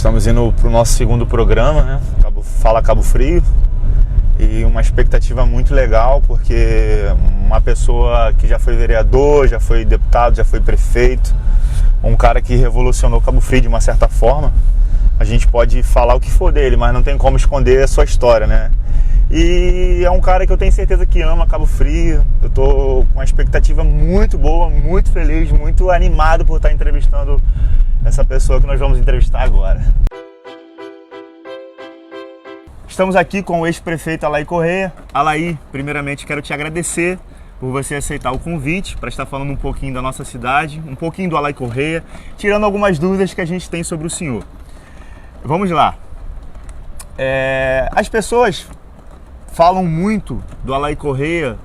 Estamos indo para o nosso segundo programa, né? Fala Cabo Frio. E uma expectativa muito legal, porque uma pessoa que já foi vereador, já foi deputado, já foi prefeito, um cara que revolucionou Cabo Frio de uma certa forma. A gente pode falar o que for dele, mas não tem como esconder a sua história, né? E é um cara que eu tenho certeza que ama Cabo Frio. Eu tô com uma expectativa muito boa, muito feliz, muito animado por estar entrevistando essa pessoa que nós vamos entrevistar agora. Estamos aqui com o ex-prefeito Alair Correia. Alair, primeiramente quero te agradecer por você aceitar o convite para estar falando um pouquinho da nossa cidade, um pouquinho do Alair Correia, tirando algumas dúvidas que a gente tem sobre o senhor. Vamos lá. As pessoas falam muito do Alair Correia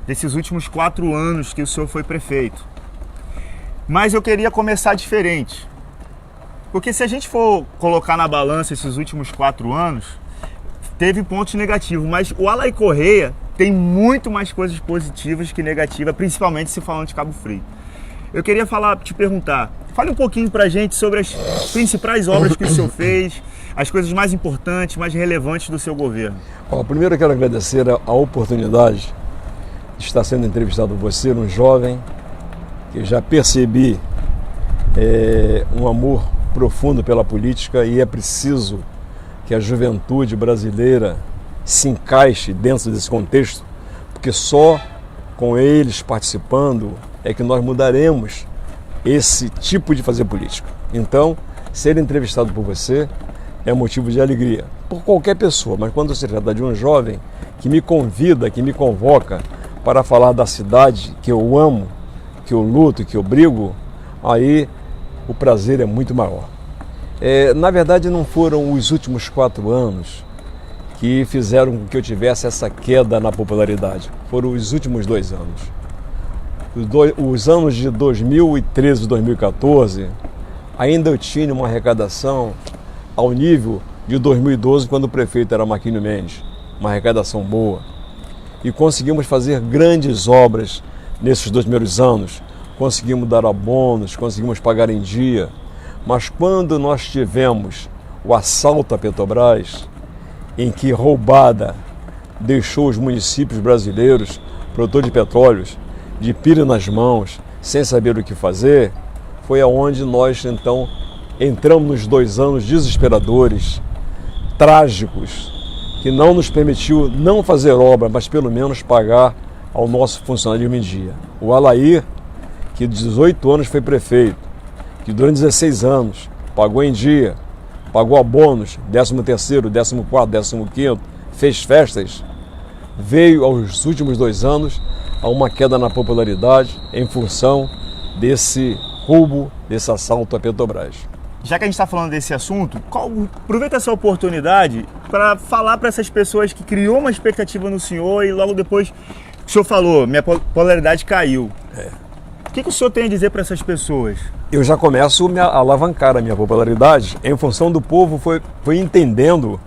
desses últimos 4 anos que o senhor foi prefeito. Mas eu queria começar diferente. Porque se a gente for colocar na balança esses últimos 4 anos, teve pontos negativos, mas o Alair Correia tem muito mais coisas positivas que negativas, principalmente se falando de Cabo Frio. Eu queria te perguntar, fale um pouquinho pra gente sobre as principais obras que o senhor fez, as coisas mais importantes, mais relevantes do seu governo. Primeiro eu quero agradecer a oportunidade de estar sendo entrevistado por você, um jovem que eu já percebi um amor profundo pela política, e é preciso que a juventude brasileira se encaixe dentro desse contexto, porque só com eles participando é que nós mudaremos esse tipo de fazer política. Então, ser entrevistado por você é motivo de alegria, por qualquer pessoa, mas quando se trata de um jovem que me convida, que me convoca para falar da cidade que eu amo, que eu luto, que eu brigo, aí o prazer é muito maior. Na verdade, não foram os últimos 4 anos que fizeram com que eu tivesse essa queda na popularidade. Foram os últimos 2 anos. Os anos de 2013 e 2014, ainda eu tinha uma arrecadação ao nível de 2012, quando o prefeito era Marquinhos Mendes. Uma arrecadação boa. E conseguimos fazer grandes obras nesses 2 primeiros anos. Conseguimos dar abonos, conseguimos pagar em dia. Mas quando nós tivemos o assalto à Petrobras, em que roubada deixou os municípios brasileiros, produtores de petróleos, de pira nas mãos, sem saber o que fazer, foi aonde nós então entramos nos 2 anos desesperadores, trágicos, que não nos permitiu não fazer obra, mas pelo menos pagar ao nosso funcionário em dia. O Alair, que de 18 anos foi prefeito, que durante 16 anos pagou em dia, pagou abonos, 13º, 14º, 15º, fez festas, veio aos últimos 2 anos a uma queda na popularidade em função desse roubo, desse assalto à Petrobras. Já que a gente está falando desse assunto, aproveita essa oportunidade para falar para essas pessoas que criou uma expectativa no senhor e logo depois o senhor falou, minha popularidade caiu. O que o senhor tem a dizer para essas pessoas? Eu já começo a alavancar a minha popularidade em função do povo foi entendendo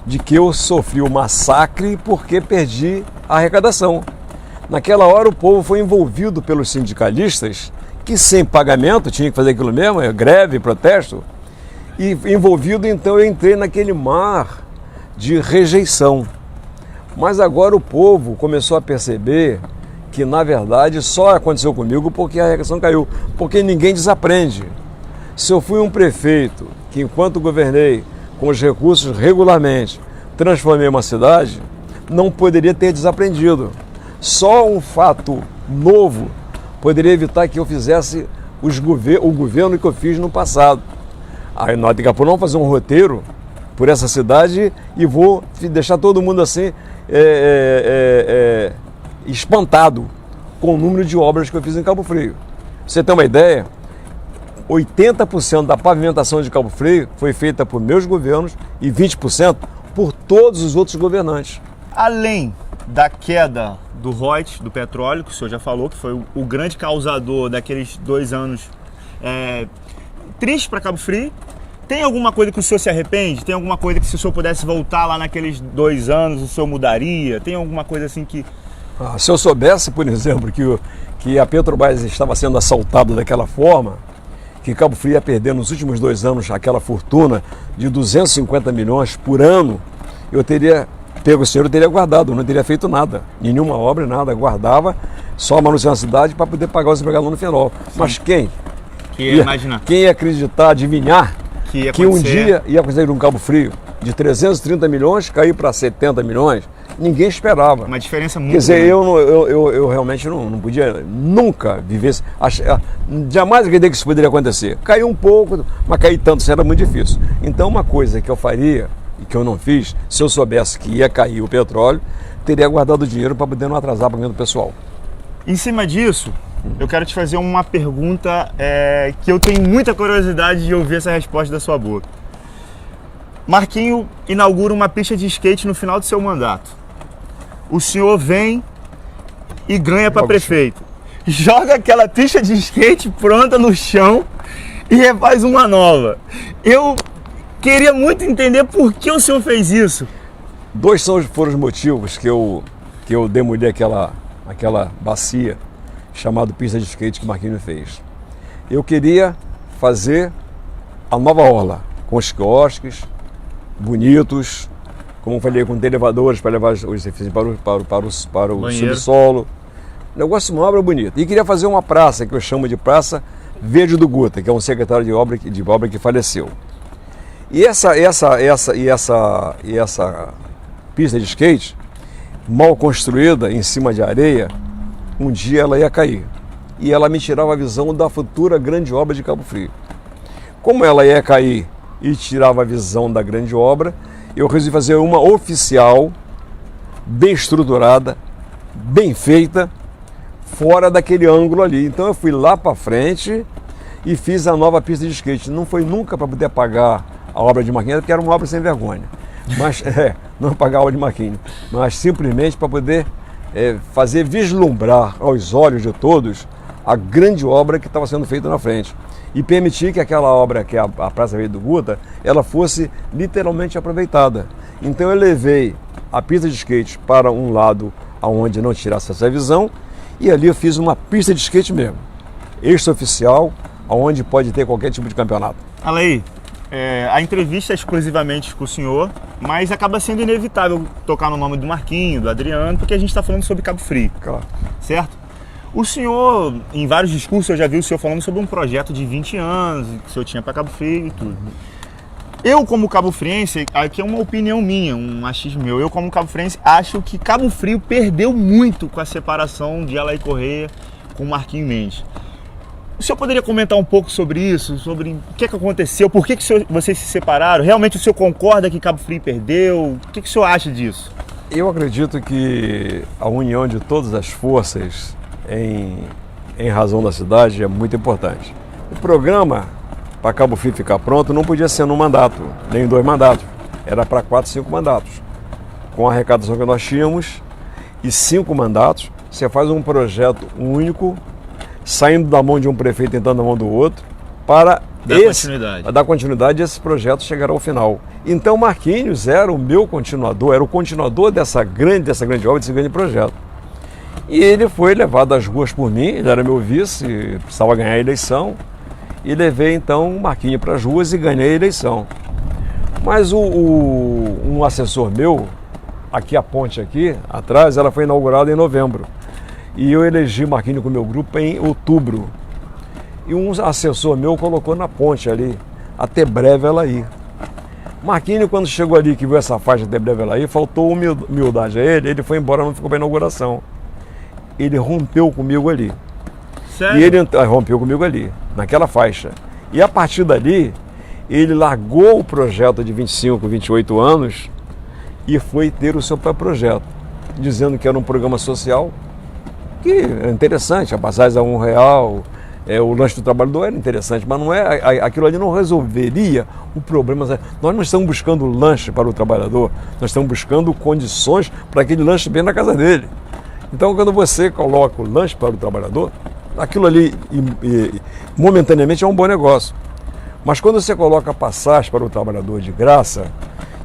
de que eu sofri o massacre porque perdi a arrecadação. Naquela hora o povo foi envolvido pelos sindicalistas, que sem pagamento tinha que fazer aquilo mesmo, greve, protesto, e envolvido então eu entrei naquele mar de rejeição. Mas agora o povo começou a perceber que na verdade só aconteceu comigo porque a arrecadação caiu, porque ninguém desaprende. Se eu fui um prefeito que enquanto governei com os recursos regularmente transformei uma cidade, não poderia ter desaprendido. Só um fato novo poderia evitar que eu fizesse o governo que eu fiz no passado. Aí nós daqui a pouco vamos fazer um roteiro por essa cidade e vou deixar todo mundo assim espantado com o número de obras que eu fiz em Cabo Frio. Pra você ter uma ideia, 80% da pavimentação de Cabo Frio foi feita por meus governos e 20% por todos os outros governantes. Além da queda do royalties, do petróleo, que o senhor já falou, que foi o grande causador daqueles 2 anos tristes para Cabo Frio, tem alguma coisa que o senhor se arrepende? Tem alguma coisa que se o senhor pudesse voltar lá naqueles 2 anos, o senhor mudaria? Tem alguma coisa assim que... Se eu soubesse, por exemplo, que a Petrobras estava sendo assaltada daquela forma, que Cabo Frio ia perder nos últimos 2 anos aquela fortuna de 250 milhões por ano, eu teria pego o dinheiro e teria guardado, não teria feito nada, nenhuma obra, nada, guardava só a manutenção da cidade para poder pagar os empregados no final. Sim. Mas quem ia acreditar, adivinhar que um dia ia acontecer um Cabo Frio de 330 milhões cair para 70 milhões? Ninguém esperava. Uma diferença muito grande. Quer dizer, grande. eu realmente não podia nunca viver. Jamais acreditei que isso poderia acontecer. Caiu um pouco, mas cair tanto, isso era muito difícil. Então, uma coisa que eu faria e que eu não fiz, se eu soubesse que ia cair o petróleo, teria guardado o dinheiro para poder não atrasar o pagamento do pessoal. Em cima disso, eu quero te fazer uma pergunta que eu tenho muita curiosidade de ouvir essa resposta da sua boca. Marquinho inaugura uma pista de skate no final do seu mandato. O senhor vem e ganha para prefeito. Joga aquela pista de skate pronta no chão e refaz uma nova. Eu queria muito entender por que o senhor fez isso. 2 foram os motivos que eu demoli aquela bacia chamada pista de skate que Marquinho fez. Eu queria fazer a nova orla, com os quiosques bonitos, como eu falei, com elevadores para levar os edifícios para o subsolo. Negócio, uma obra bonita. E queria fazer uma praça, que eu chamo de Praça Verde do Guta, que é um secretário de obra que faleceu. E essa pista de skate, mal construída, em cima de areia, um dia ela ia cair. E ela me tirava a visão da futura grande obra de Cabo Frio. Como ela ia cair e tirava a visão da grande obra, eu resolvi fazer uma oficial, bem estruturada, bem feita, fora daquele ângulo ali. Então eu fui lá para frente e fiz a nova pista de skate. Não foi nunca para poder pagar a obra de Marquinhos, porque era uma obra sem vergonha. Mas não pagar a obra de Marquinhos, mas simplesmente para poder fazer vislumbrar aos olhos de todos a grande obra que estava sendo feita na frente. E permitir que aquela obra, que é a Praça Verde do Guta, ela fosse literalmente aproveitada. Então eu levei a pista de skate para um lado onde não tirasse essa visão, e ali eu fiz uma pista de skate mesmo, extra-oficial, onde pode ter qualquer tipo de campeonato. Alaí, a entrevista é exclusivamente com o senhor, mas acaba sendo inevitável tocar no nome do Marquinho, do Adriano, porque a gente está falando sobre Cabo Frio, claro. Certo? O senhor, em vários discursos, eu já vi o senhor falando sobre um projeto de 20 anos que o senhor tinha para Cabo Frio e tudo. Eu, como cabo-friense, aqui é uma opinião minha, um machismo meu, eu como cabo-friense acho que Cabo Frio perdeu muito com a separação de Alaí Correia com Marquinho Mendes. O senhor poderia comentar um pouco sobre isso, sobre o que aconteceu, por que vocês se separaram? Realmente o senhor concorda que Cabo Frio perdeu? O que o senhor acha disso? Eu acredito que a união de todas as forças em razão da cidade é muito importante. O programa para Cabo Frio ficar pronto não podia ser num mandato, nem em 2 mandatos. Era para 4, 5 mandatos. Com a arrecadação que nós tínhamos e 5 mandatos, você faz um projeto único, saindo da mão de um prefeito e entrando na mão do outro, para dar continuidade e esse projeto chegar ao final. Então Marquinhos era o meu continuador, era o continuador dessa grande obra, desse grande projeto. E ele foi levado às ruas por mim, ele era meu vice, precisava ganhar a eleição, e levei então o Marquinhos para as ruas e ganhei a eleição. Mas um assessor meu, aqui a ponte aqui atrás, ela foi inaugurada em novembro. E eu elegi Marquinhos com o meu grupo em outubro. E um assessor meu colocou na ponte ali, até breve ela ir. Marquinhos, quando chegou ali, que viu essa faixa até breve ela ir, faltou humildade a ele foi embora, não ficou para a inauguração. Ele rompeu comigo ali. Sério? E ele rompeu comigo ali, naquela faixa. E a partir dali, ele largou o projeto de 25, 28 anos e foi ter o seu próprio projeto, dizendo que era um programa social, que é interessante, a passagem a R$1, o lanche do trabalhador era interessante, mas não é, aquilo ali não resolveria o problema. Nós não estamos buscando lanche para o trabalhador, nós estamos buscando condições para aquele lanche bem na casa dele. Então, quando você coloca o lanche para o trabalhador, aquilo ali momentaneamente é um bom negócio. Mas quando você coloca a passagem para o trabalhador de graça,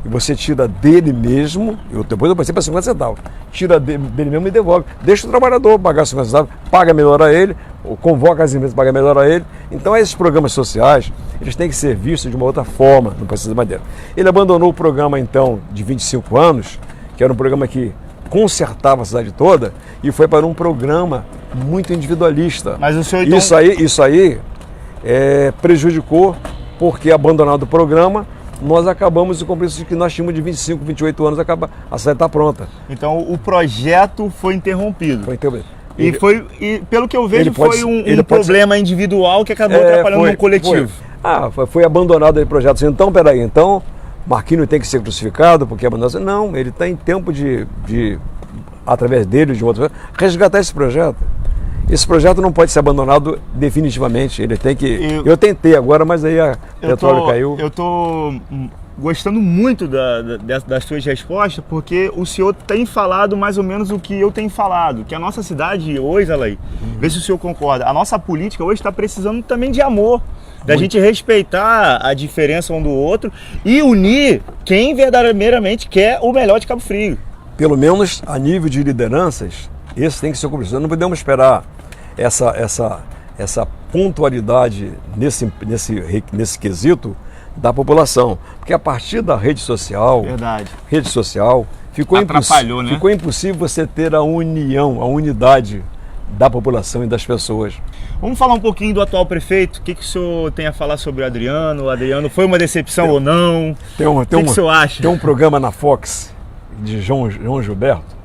e você tira dele mesmo, depois eu passei para 50 centavos, tira dele mesmo e devolve. Deixa o trabalhador pagar 50 centavos, paga melhor a ele, ou convoca as empresas para melhorar ele. Então esses programas sociais, eles têm que ser vistos de uma outra forma, não precisa de madeira. Ele abandonou o programa então de 25 anos, que era um programa que consertava a cidade toda, e foi para um programa muito individualista. Mas o senhor então... Isso aí prejudicou, porque abandonado o programa, nós acabamos o compromisso que nós tínhamos de 25, 28 anos, a cidade está pronta. Então o projeto foi interrompido. Foi interrompido. E pelo que eu vejo, foi um problema individual que acabou atrapalhando no coletivo. Foi abandonado o projeto. Então, peraí, então Marquinhos tem que ser crucificado porque abandonou. Não, ele está em tempo de, através dele, de outro, resgatar esse projeto. Esse projeto não pode ser abandonado definitivamente. Ele tem que. Eu tentei agora, mas aí a petróleo caiu. Eu estou gostando muito das suas respostas, porque o senhor tem falado mais ou menos o que eu tenho falado, que a nossa cidade hoje, Alaí, vê se o senhor concorda, a nossa política hoje está precisando também de amor, da gente respeitar a diferença um do outro e unir quem verdadeiramente quer o melhor de Cabo Frio. Pelo menos a nível de lideranças, esse tem que ser cumprido. Não podemos esperar essa pontualidade nesse quesito da população, porque a partir da rede social, ficou impossível você ter a união, a unidade da população e das pessoas. Vamos falar um pouquinho do atual prefeito. O que o senhor tem a falar sobre o Adriano? O Adriano foi uma decepção ou não? O que o senhor acha? Tem um programa na Fox de João Gilberto,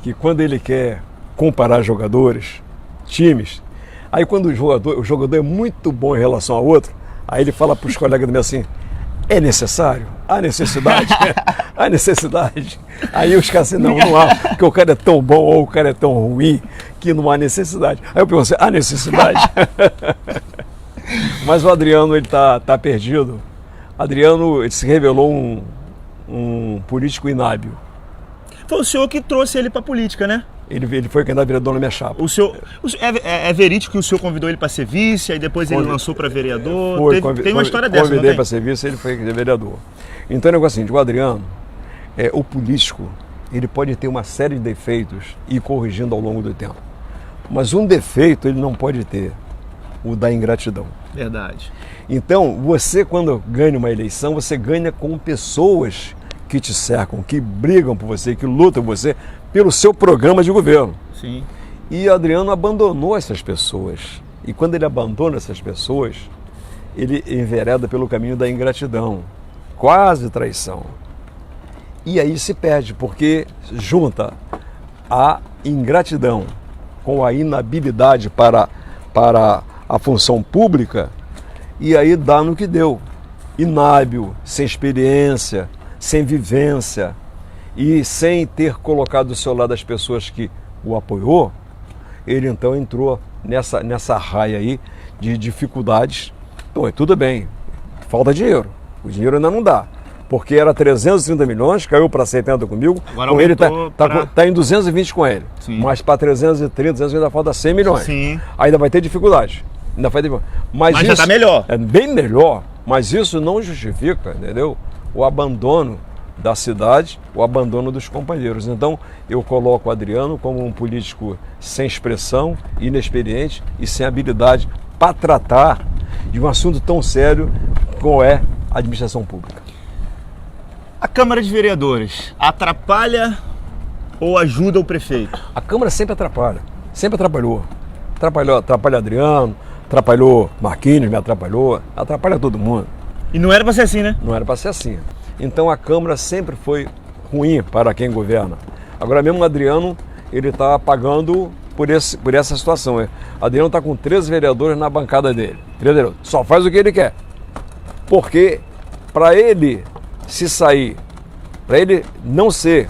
que quando ele quer comparar jogadores, times, aí quando o jogador é muito bom em relação ao outro, aí ele fala para os colegas do meu assim, é necessário? Há necessidade? Há necessidade? Aí os caras assim, não há, porque o cara é tão bom ou o cara é tão ruim que não há necessidade. Aí eu pergunto, há necessidade? Mas o Adriano, ele tá perdido. Adriano, ele se revelou um político inábil. Foi o senhor que trouxe ele para a política, né? Ele foi candidato a vereador na minha chapa. É verídico que o senhor convidou ele para ser vice, aí depois ele lançou para vereador? Tem uma história dessa, não tem? Convidei para ser vice, ele foi vereador. Então é um negócio assim, o Adriano, o político, ele pode ter uma série de defeitos e ir corrigindo ao longo do tempo. Mas um defeito ele não pode ter, o da ingratidão. Verdade. Então, você quando ganha uma eleição, você ganha com pessoas que te cercam, que brigam por você, que lutam por você, pelo seu programa de governo. Sim. E Adriano abandonou essas pessoas. E quando ele abandona essas pessoas, ele envereda pelo caminho da ingratidão, quase traição. E aí se perde, porque junta a ingratidão com a inabilidade para a função pública, e aí dá no que deu. Inábil, sem experiência, sem vivência e sem ter colocado do seu lado as pessoas que o apoiou, ele então entrou nessa raia aí de dificuldades. Então, tudo bem, falta dinheiro, o dinheiro ainda não dá, porque era 330 milhões, caiu para 70 comigo, agora com ele tá em 220 com ele. Sim. Mas para 330, 200 ainda falta 100 milhões. Sim. Ainda vai ter dificuldade. Mas já está melhor. É bem melhor, mas isso não justifica, entendeu? O abandono da cidade, o abandono dos companheiros. Então, eu coloco o Adriano como um político sem expressão, inexperiente e sem habilidade para tratar de um assunto tão sério como é a administração pública. A Câmara de Vereadores atrapalha ou ajuda o prefeito? A Câmara sempre atrapalha, sempre atrapalhou. Atrapalha Adriano, atrapalhou Marquinhos, me atrapalha todo mundo. E não era para ser assim, né? Não era para ser assim. Então a Câmara sempre foi ruim para quem governa. Agora mesmo o Adriano, ele está pagando por essa situação. O Adriano está com 13 vereadores na bancada dele. Só faz o que ele quer. Porque para ele se sair, para ele não ser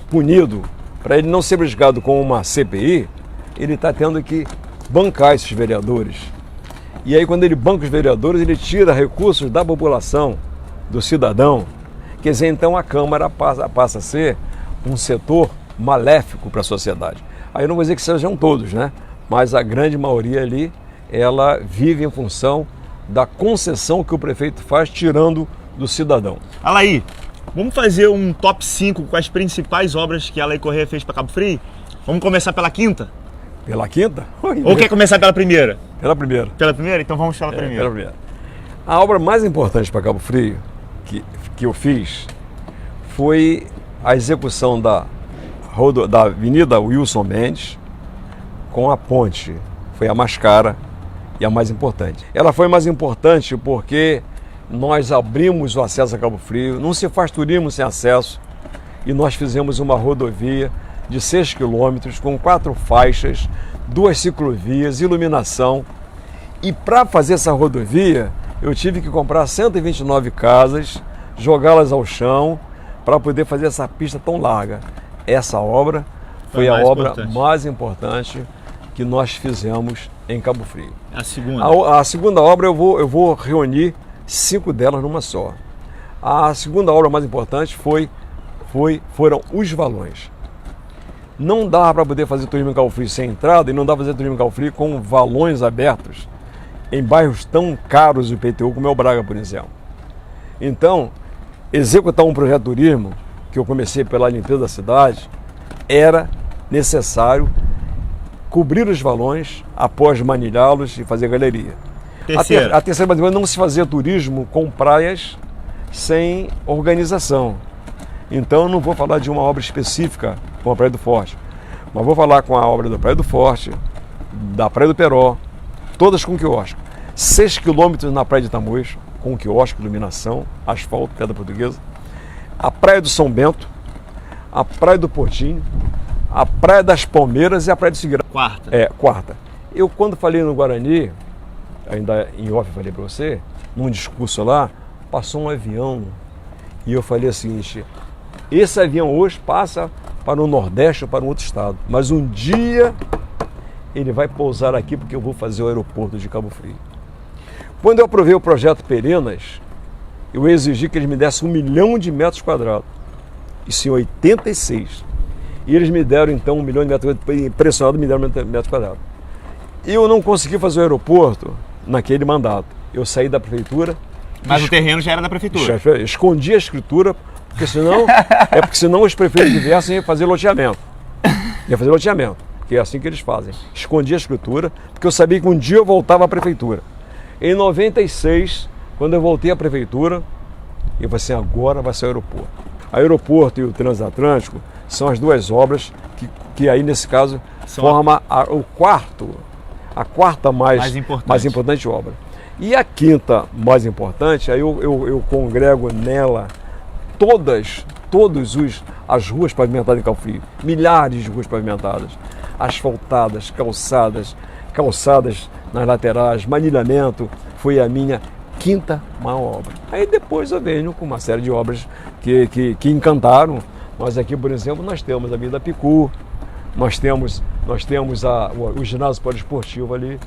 punido, para ele não ser brigado com uma CPI, ele está tendo que bancar esses vereadores. E aí quando ele banca os vereadores, ele tira recursos da população, do cidadão. Quer dizer, então a Câmara passa a ser um setor maléfico para a sociedade. Aí eu não vou dizer que sejam todos, né? Mas a grande maioria ali, ela vive em função da concessão que o prefeito faz, tirando do cidadão. Alaí, vamos fazer um top 5 com as principais obras que a Alaí Correia fez para Cabo Frio? Vamos começar pela quinta? Pela quinta? Ou quer começar pela primeira? Pela primeira. Pela primeira? Então vamos pela primeira. Pela primeira. A obra mais importante para Cabo Frio que eu fiz foi a execução da Avenida Wilson Mendes com a ponte. Foi a mais cara e a mais importante. Ela foi mais importante porque nós abrimos o acesso a Cabo Frio, não se faz turismo sem acesso, e nós fizemos uma rodovia de 6 quilômetros com 4 faixas, 2 ciclovias, iluminação. E para fazer essa rodovia, eu tive que comprar 129 casas, jogá-las ao chão, para poder fazer essa pista tão larga. Essa obra foi a obra mais importante que nós fizemos em Cabo Frio. A segunda? A segunda obra eu vou reunir 5 delas numa só. A segunda obra mais importante foram os valões. Não dá para poder fazer turismo em Cabo Frio sem entrada, e não dá para fazer turismo em Cabo Frio com valões abertos em bairros tão caros do IPTU como é o Braga, por exemplo. Então, executar um projeto de turismo, que eu comecei pela limpeza da cidade, era necessário cobrir os valões após manilhá-los e fazer galeria. A terceira não se fazia turismo com praias sem organização. Então eu não vou falar de uma obra específica com a Praia do Forte, mas vou falar com a obra da Praia do Forte, da Praia do Peró, todas com quiosque. 6 quilômetros na Praia de Tamoios, com quiosque, iluminação, asfalto, pedra portuguesa. A Praia do São Bento, a Praia do Portinho, a Praia das Palmeiras e a Praia do Figueira. Quarta. Quarta. Eu, quando falei no Guarani, ainda em off falei para você, num discurso lá, passou um avião e eu falei o seguinte: esse avião hoje passa para o Nordeste ou para um outro estado, mas um dia ele vai pousar aqui porque eu vou fazer o aeroporto de Cabo Frio. Quando eu aprovei o projeto Perenas, eu exigi que eles me dessem 1 milhão de metros quadrados, isso em 86. E eles me deram então 1 milhão de metros quadrados, impressionado, me deram metros quadrados. E eu não consegui fazer o aeroporto naquele mandato. Eu saí da prefeitura. Mas o terreno já era da prefeitura. Escondi a escritura, porque senão os prefeitos viessem ia fazer loteamento. Ia fazer loteamento, que é assim que eles fazem. Escondi a escritura, porque eu sabia que um dia eu voltava à prefeitura. Em 96, quando eu voltei à prefeitura, eu falei assim: agora vai ser o aeroporto. O aeroporto e o transatlântico são as duas obras que aí, nesse caso, formam a quarta mais importante obra. E a quinta mais importante, aí eu congrego nela todas as ruas pavimentadas em Cabo Frio, milhares de ruas pavimentadas, asfaltadas, calçadas nas laterais, manilhamento, foi a minha quinta maior obra. Aí depois eu venho com uma série de obras que encantaram. Nós aqui, por exemplo, nós temos a Avenida Picu, nós temos o ginásio poliesportivo ali,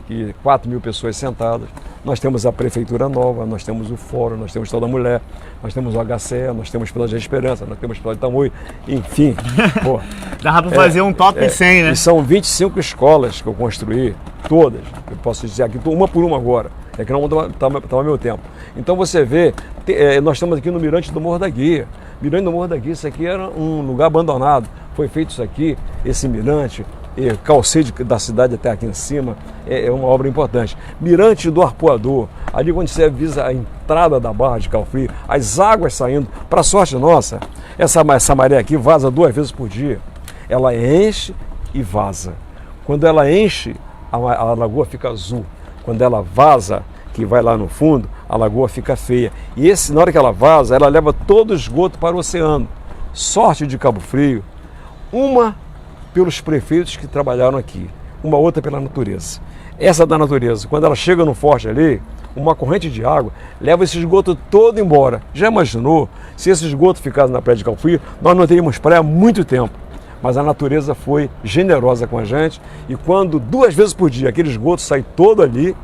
que 4 mil pessoas sentadas. Nós temos a Prefeitura Nova, nós temos o Fórum, nós temos Toda Mulher, nós temos o HCE, nós temos Pela de Esperança, nós temos Pela de Tamoio, enfim. Pô, dá para fazer um top 100, né? E são 25 escolas que eu construí, todas. Eu posso dizer aqui, uma por uma agora. É que não está ao meu tempo. Então você vê, nós estamos aqui no Mirante do Morro da Guia. Mirante do Morro da Guia, isso aqui era um lugar abandonado. Foi feito isso aqui, esse mirante, calceio da cidade até aqui em cima, é uma obra importante. Mirante do Arpoador, ali quando você avisa a entrada da Barra de Cabo Frio, as águas saindo, para sorte nossa, essa maré aqui vaza 2 vezes por dia. Ela enche e vaza. Quando ela enche, a lagoa fica azul. Quando ela vaza, que vai lá no fundo, a lagoa fica feia. E na hora que ela vaza, ela leva todo o esgoto para o oceano. Sorte de Cabo Frio, uma pelos prefeitos que trabalharam aqui, uma outra pela natureza. Essa da natureza, quando ela chega no forte ali, uma corrente de água leva esse esgoto todo embora. Já imaginou se esse esgoto ficasse na praia de Cabo Frio, nós não teríamos praia há muito tempo. Mas a natureza foi generosa com a gente, e quando 2 vezes por dia aquele esgoto sai todo ali,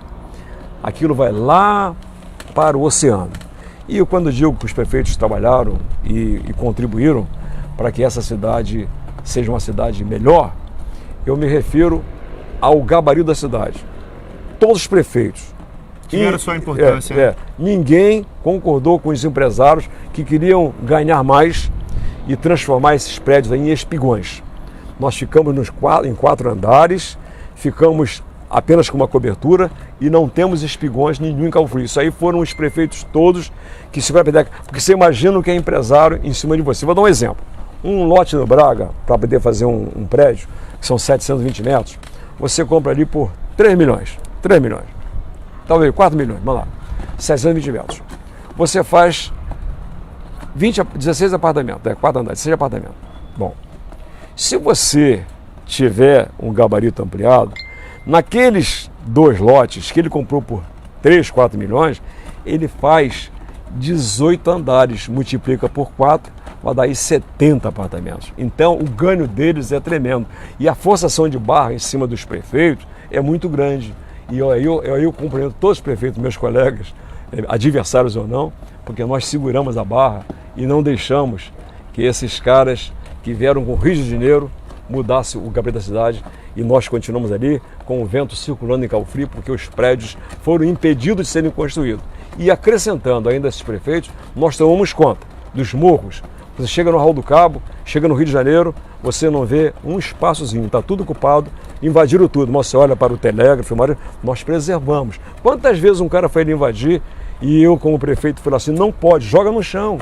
aquilo vai lá para o oceano. E eu, quando digo que os prefeitos trabalharam e contribuíram para que essa cidade seja uma cidade melhor, eu me refiro ao gabarito da cidade. Todos os prefeitos tiveram sua importância. Ninguém concordou com os empresários que queriam ganhar mais e transformar esses prédios em espigões. Nós ficamos em 4 andares, ficamos apenas com uma cobertura e não temos espigões nenhum em Cabo Frio. Isso aí foram os prefeitos todos que se vai perder. Porque você imagina o que é empresário em cima de você. Vou dar um exemplo. Um lote no Braga, para poder fazer um prédio, que são 720 metros, você compra ali por 3 milhões. 3 milhões. Talvez 4 milhões, vamos lá. 720 metros. Você faz 16 apartamentos, 4 andares, 6 apartamentos. Bom, se você tiver um gabarito ampliado, naqueles 2 lotes que ele comprou por 3, 4 milhões, ele faz 18 andares, multiplica por 4, vai dar aí 70 apartamentos. Então o ganho deles é tremendo. E a forçação de barra em cima dos prefeitos é muito grande. E eu cumprimento todos os prefeitos, meus colegas, adversários ou não, porque nós seguramos a barra e não deixamos que esses caras que vieram com rios de dinheiro mudasse o gabarito da cidade, e nós continuamos ali com o vento circulando em Cabo Frio, porque os prédios foram impedidos de serem construídos. E acrescentando ainda esses prefeitos, nós tomamos conta dos morros. Você chega no Raul do Cabo, chega no Rio de Janeiro, você não vê um espaçozinho, está tudo ocupado, invadiram tudo. Você olha para o telégrafo, nós preservamos. Quantas vezes um cara foi ali invadir e eu, como prefeito, falei assim, não pode, joga no chão.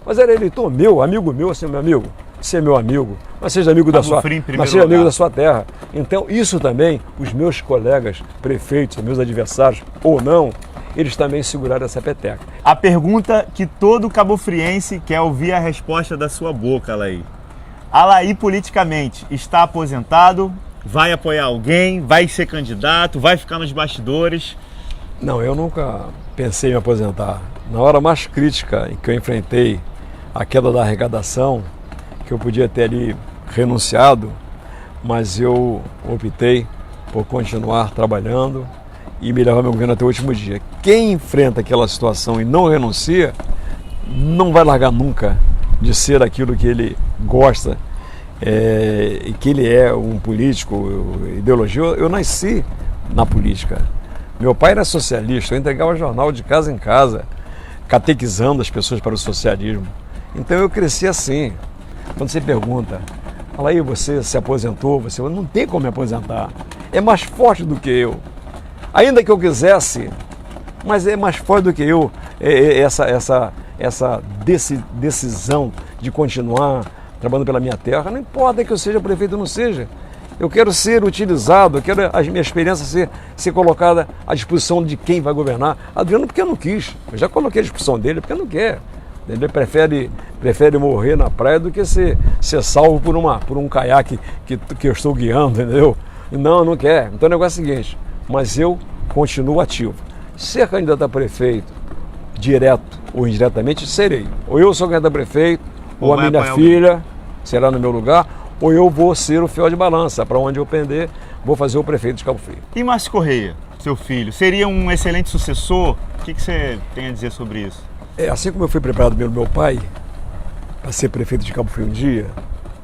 Mas era eleitor meu, amigo meu, assim, meu amigo, você é meu amigo, mas seja amigo da sua, mas seja amigo da sua terra. Então isso também, os meus colegas prefeitos, meus adversários ou não, eles também seguraram essa peteca. A pergunta que todo cabofriense quer ouvir a resposta da sua boca, Alaí. Alaí, politicamente, está aposentado? Vai apoiar alguém? Vai ser candidato? Vai ficar nos bastidores? Não, eu nunca pensei em me aposentar. Na hora mais crítica em que eu enfrentei a queda da arrecadação, que eu podia ter ali renunciado, mas eu optei por continuar trabalhando e me levar meu governo até o último dia. Quem enfrenta aquela situação e não renuncia, não vai largar nunca de ser aquilo que ele gosta, e que ele é um político, ideologia. Eu nasci na política. Meu pai era socialista, eu entregava jornal de casa em casa, catequizando as pessoas para o socialismo. Então eu cresci assim. Quando você pergunta, fala aí, você se aposentou, você não tem como me aposentar. É mais forte do que eu. Ainda que eu quisesse, mas é mais forte do que eu, essa decisão de continuar trabalhando pela minha terra. Não importa que eu seja prefeito ou não seja. Eu quero ser utilizado, eu quero a minha experiência ser colocada à disposição de quem vai governar. Adriano, porque eu não quis. Eu já coloquei à disposição dele, porque não quer. Ele prefere morrer na praia do que ser salvo por um caiaque que eu estou guiando, entendeu? Não, não quer. Então o negócio é o seguinte, mas eu continuo ativo. Ser candidato a prefeito, direto ou indiretamente, serei. Ou eu sou candidato a prefeito, ou a minha filha será no meu lugar, ou eu vou ser o fiel de balança. Para onde eu pender, vou fazer o prefeito de Cabo Frio. E Márcio Correia, seu filho, seria um excelente sucessor? O que você tem a dizer sobre isso? Assim como eu fui preparado pelo meu pai para ser prefeito de Cabo Frio um dia,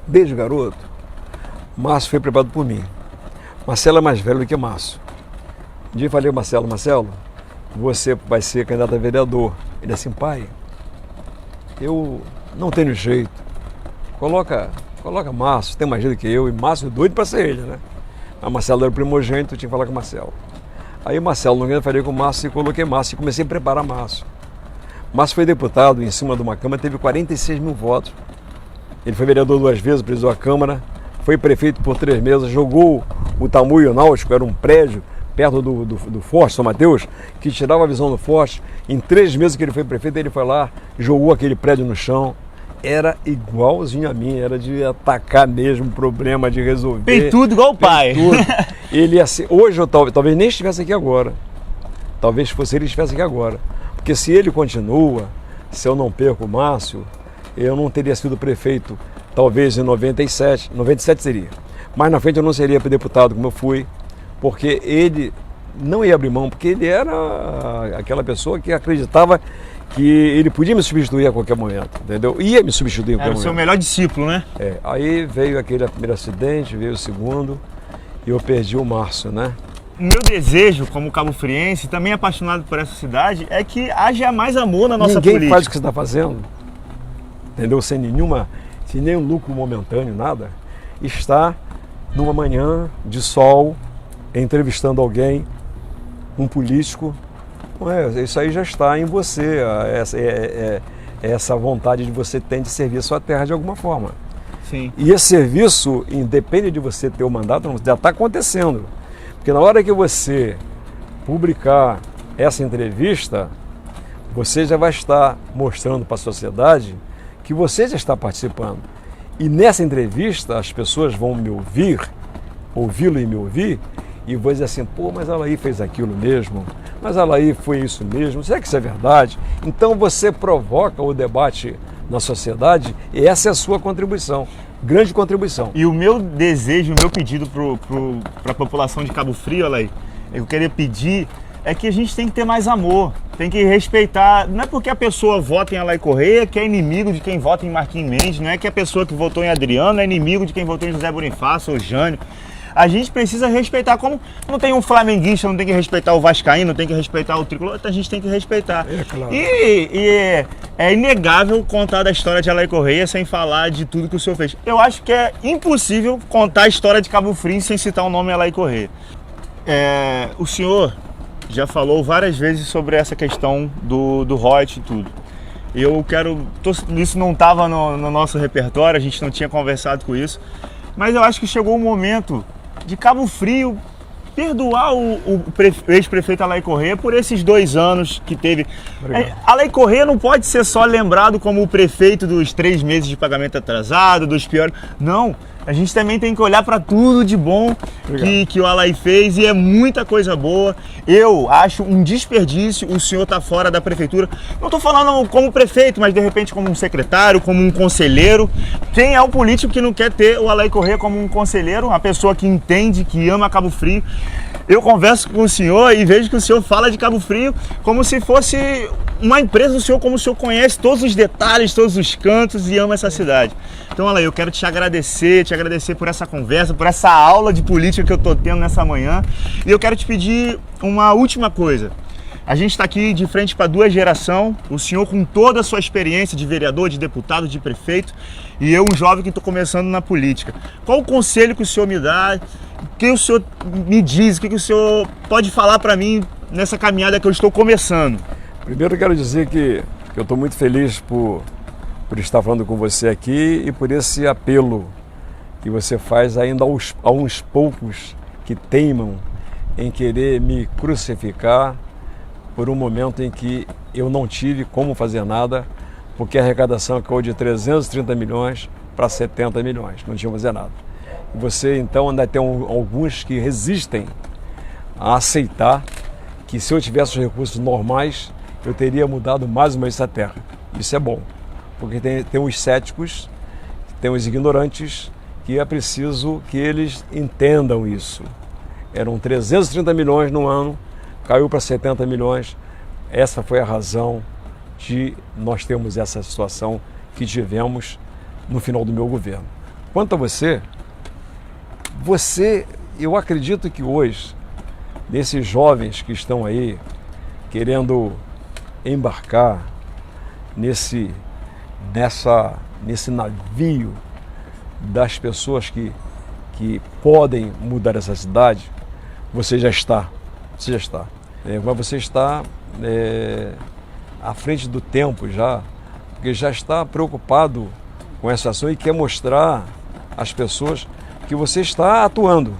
desde garoto, Márcio foi preparado por mim. Marcelo é mais velho do que Márcio. Um dia eu falei, Marcelo, você vai ser candidato a vereador. Ele assim, pai, eu não tenho jeito. Coloca Márcio, tem mais jeito que eu, e Márcio é doido para ser ele, né? Mas Marcelo era o primogênito, eu tinha que falar com o Marcelo. Aí Marcelo, não falei com o Márcio e coloquei Márcio e comecei a preparar Márcio. Márcio foi deputado em cima de uma Câmara, teve 46 mil votos. Ele foi vereador 2 vezes, presidiu a Câmara, foi prefeito por 3 meses, jogou o Tamoio Náutico, era um prédio perto do Forte, São Mateus, que tirava a visão do Forte. Em 3 meses que ele foi prefeito, ele foi lá, jogou aquele prédio no chão. Era igualzinho a mim, era de atacar mesmo, problema de resolver. Fez tudo igual o pai. Tudo. Ele ia ser, hoje eu talvez nem estivesse aqui agora. Talvez fosse ele estivesse aqui agora. Porque se ele continua, se eu não perco o Márcio, eu não teria sido prefeito, talvez em 97 seria. Mas na frente eu não seria deputado como eu fui, porque ele não ia abrir mão, porque ele era aquela pessoa que acreditava que ele podia me substituir a qualquer momento, entendeu? Ia me substituir a qualquer momento. Era o seu melhor discípulo, né? Aí veio aquele primeiro acidente, veio o segundo, e eu perdi o Márcio, né? Meu desejo, como cabofriense, também apaixonado por essa cidade, é que haja mais amor na nossa política. Ninguém faz o que você está fazendo, entendeu? Sem nenhum lucro momentâneo, nada. estar numa manhã de sol, entrevistando alguém, um político. Isso aí já está em você, essa vontade de você ter de servir a sua terra de alguma forma. Sim. E esse serviço, independe de você ter o mandato, já está acontecendo. Porque na hora que você publicar essa entrevista, você já vai estar mostrando para a sociedade que você já está participando. E nessa entrevista, as pessoas vão me ouvir, ouvi-lo e me ouvir, e vão dizer assim, pô, mas a Alaí fez aquilo mesmo, mas a Alaí foi isso mesmo, será que isso é verdade? Então você provoca o debate na sociedade e essa é a sua contribuição, grande contribuição. E o meu desejo, o meu pedido para a população de Cabo Frio, Alaí, eu queria pedir é que a gente tem que ter mais amor, tem que respeitar. Não é porque a pessoa vota em Alaí Correia que é inimigo de quem vota em Marquinhos Mendes, não é que a pessoa que votou em Adriano é inimigo de quem votou em José Bonifácio ou Jânio. A gente precisa respeitar, como não tem um flamenguista, não tem que respeitar o vascaíno, não tem que respeitar o tricolor, a gente tem que respeitar. Claro. E é inegável contar da história de Alaí Correia sem falar de tudo que o senhor fez. Eu acho que é impossível contar a história de Cabo Frio sem citar o nome Alaí Correia. O senhor já falou várias vezes sobre essa questão do ROT e tudo. Isso não estava no nosso repertório, a gente não tinha conversado com isso, mas eu acho que chegou o momento de Cabo Frio perdoar o ex-prefeito Alaí Correia por esses 2 anos que teve. Alaí Correia não pode ser só lembrado como o prefeito dos 3 meses de pagamento atrasado, dos piores. Não, a gente também tem que olhar para tudo de bom que o Alaí fez, e é muita coisa boa. Eu acho um desperdício o senhor estar fora da prefeitura. Não estou falando como prefeito, mas de repente como um secretário, como um conselheiro. Quem é o político que não quer ter o Alaí Correia como um conselheiro, uma pessoa que entende, que ama Cabo Frio? Eu converso com o senhor e vejo que o senhor fala de Cabo Frio como se fosse uma empresa do senhor, como o senhor conhece todos os detalhes, todos os cantos e ama essa cidade. Então, Alaí, eu quero te agradecer por essa conversa, por essa aula de política que eu estou tendo nessa manhã. E eu quero te pedir uma última coisa. A gente está aqui de frente para 2 gerações, o senhor com toda a sua experiência de vereador, de deputado, de prefeito, e eu, um jovem que estou começando na política. Qual o conselho que o senhor me dá? O que o senhor me diz? O que o senhor pode falar para mim nessa caminhada que eu estou começando? Primeiro eu quero dizer que eu estou muito feliz por estar falando com você aqui e por esse apelo que você faz ainda a uns poucos que teimam em querer me crucificar por um momento em que eu não tive como fazer nada, porque a arrecadação caiu de 330 milhões para 70 milhões, não tinha que fazer nada. E você então ainda tem alguns que resistem a aceitar que se eu tivesse os recursos normais, eu teria mudado mais uma vez essa terra. Isso é bom, porque tem os céticos, tem os ignorantes, que é preciso que eles entendam isso. Eram 330 milhões no ano, caiu para 70 milhões. Essa foi a razão de nós termos essa situação que tivemos no final do meu governo. Quanto a você, eu acredito que hoje, desses jovens que estão aí querendo embarcar nesse navio das pessoas que podem mudar essa cidade, você já está. Mas você está à frente do tempo já, porque já está preocupado com essa ação e quer mostrar às pessoas que você está atuando.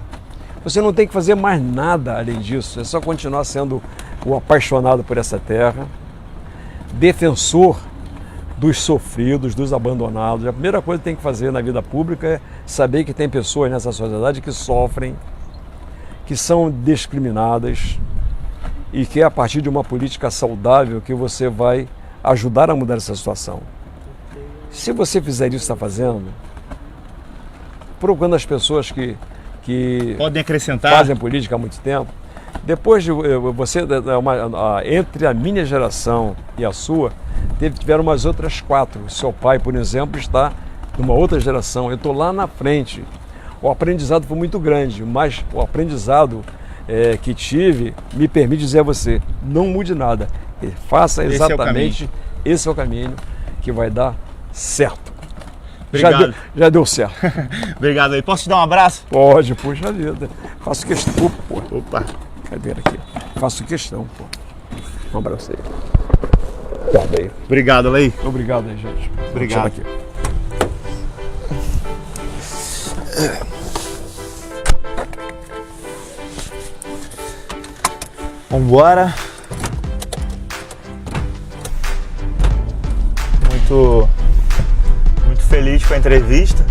Você não tem que fazer mais nada além disso, é só continuar sendo o apaixonado por essa terra, defensor dos sofridos, dos abandonados. A primeira coisa que tem que fazer na vida pública é saber que tem pessoas nessa sociedade que sofrem, que são discriminadas, e que é a partir de uma política saudável que você vai ajudar a mudar essa situação. Se você fizer isso que está fazendo, procurando as pessoas que podem acrescentar, fazem política há muito tempo, depois de você, entre a minha geração e a sua, tiveram umas outras 4. Seu pai, por exemplo, está numa outra geração, eu estou lá na frente. O aprendizado foi muito grande, mas o aprendizado que tive me permite dizer a você, não mude nada, faça exatamente, esse é o caminho que vai dar certo. Obrigado. Já deu certo. Obrigado aí. Posso te dar um abraço? Pode, puxa vida. Faço questão. Pô. Opa. Cadê aqui? Faço questão, pô. Um abraço aí. Guarda aí. Obrigado, Lei. Obrigado aí, gente. Obrigado. Aqui. Vambora. Muito feliz com a entrevista.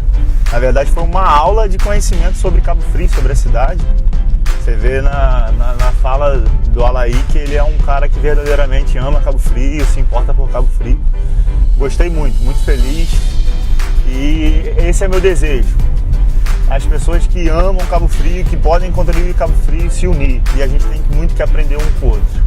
Na verdade foi uma aula de conhecimento sobre Cabo Frio, sobre a cidade. Você vê na fala do Alaí que ele é um cara que verdadeiramente ama Cabo Frio, se importa por Cabo Frio. Gostei muito feliz e esse é meu desejo. As pessoas que amam Cabo Frio, que podem contribuir Cabo Frio, se unir. E a gente tem muito que aprender um com o outro.